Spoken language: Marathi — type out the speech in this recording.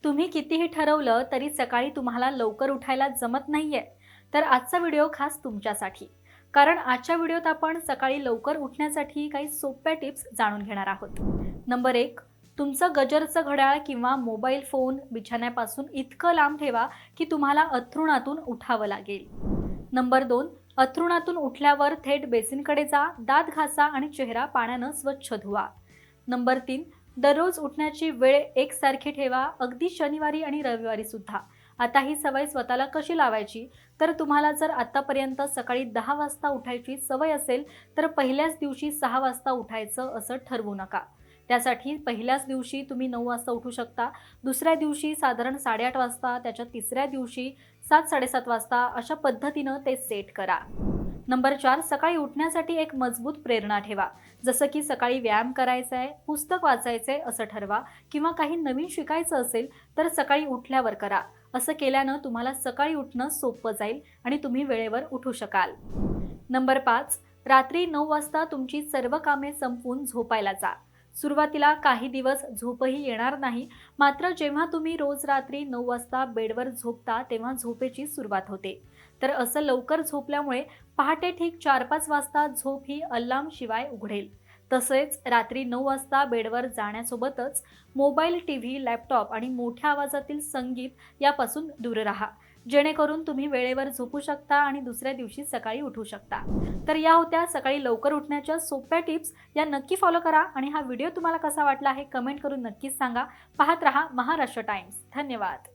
तुम्ही कितीही ठरवलं तरी सकाळी तुम्हाला लवकर उठायला जमत नाहीये, तर आजचा व्हिडिओ खास तुमच्यासाठी. कारण आजच्या व्हिडिओत आपण सकाळी लवकर उठण्यासाठी काही सोप्या टिप्स जाणून घेणार आहोत. नंबर 1. तुमचं गजरचं घड्याळ किंवा मोबाईल फोन बिछाण्यापासून इतकं लांब ठेवा की तुम्हाला अंथरुणातून उठावं लागेल. नंबर 2. अंथरुणातून उठल्यावर थेट बेसिनकडे जा, दात घासा आणि चेहरा पाण्यानं स्वच्छ धुवा. नंबर 3. दररोज उठण्याची वेळ एकसारखी ठेवा, अगदी शनिवारी आणि रविवारी सुद्धा. आता ही सवय स्वतःला कशी लावायची? तर तुम्हाला जर आतापर्यंत सकाळी 10 वाजता उठायची सवय असेल, तर पहिल्याच दिवशी 6 वाजता उठायचं असं ठरवू नका. त्यासाठी पहिल्याच दिवशी तुम्ही 9 वाजता उठू शकता, दुसऱ्या दिवशी साधारण 8:30 वाजता, त्याच्या तिसऱ्या दिवशी 7-7:30 वाजता, अशा पद्धतीनं ते सेट करा. नंबर 4. सकाळी उठण्यासाठी एक मजबूत प्रेरणा ठेवा. जसं की सकाळी व्यायाम करायचा आहे, पुस्तक वाचायचे असं ठरवा किंवा काही नवीन शिकायचं असेल तर सकाळी उठल्यावर करा. असं केल्यानं तुम्हाला सकाळी उठणं सोपं जाईल आणि तुम्ही वेळेवर उठू शकाल. नंबर 5. रात्री 9 वाजता तुमची सर्व कामे संपवून झोपायला जा. सुरुवातीला काही दिवस झोपही येणार नाही, मात्र जेव्हा तुम्ही रोज रात्री 9 वाजता बेडवर झोपता तेव्हा झोपेची सुरुवात होते. तर असं लवकर झोपल्यामुळे पहाटे ठीक 4-5 वाजता झोप ही अलार्म शिवाय उघडेल. तसेच रात्री 9 वाजता बेडवर जाण्यासोबतच मोबाईल, टीव्ही, लॅपटॉप आणि मोठ्या आवाजातील संगीत यापासून दूर राहा, जेणेकरून तुम्ही वेळेवर झोपू शकता आणि दुसऱ्या दिवशी सकाळी उठू शकता. तर या होत्या सकाळी लवकर उठण्याच्या सोप्या टिप्स. या नक्की फॉलो करा आणि हा व्हिडिओ तुम्हाला कसा वाटला हे कमेंट करून नक्कीच सांगा. पाहत रहा महाराष्ट्र टाइम्स. धन्यवाद.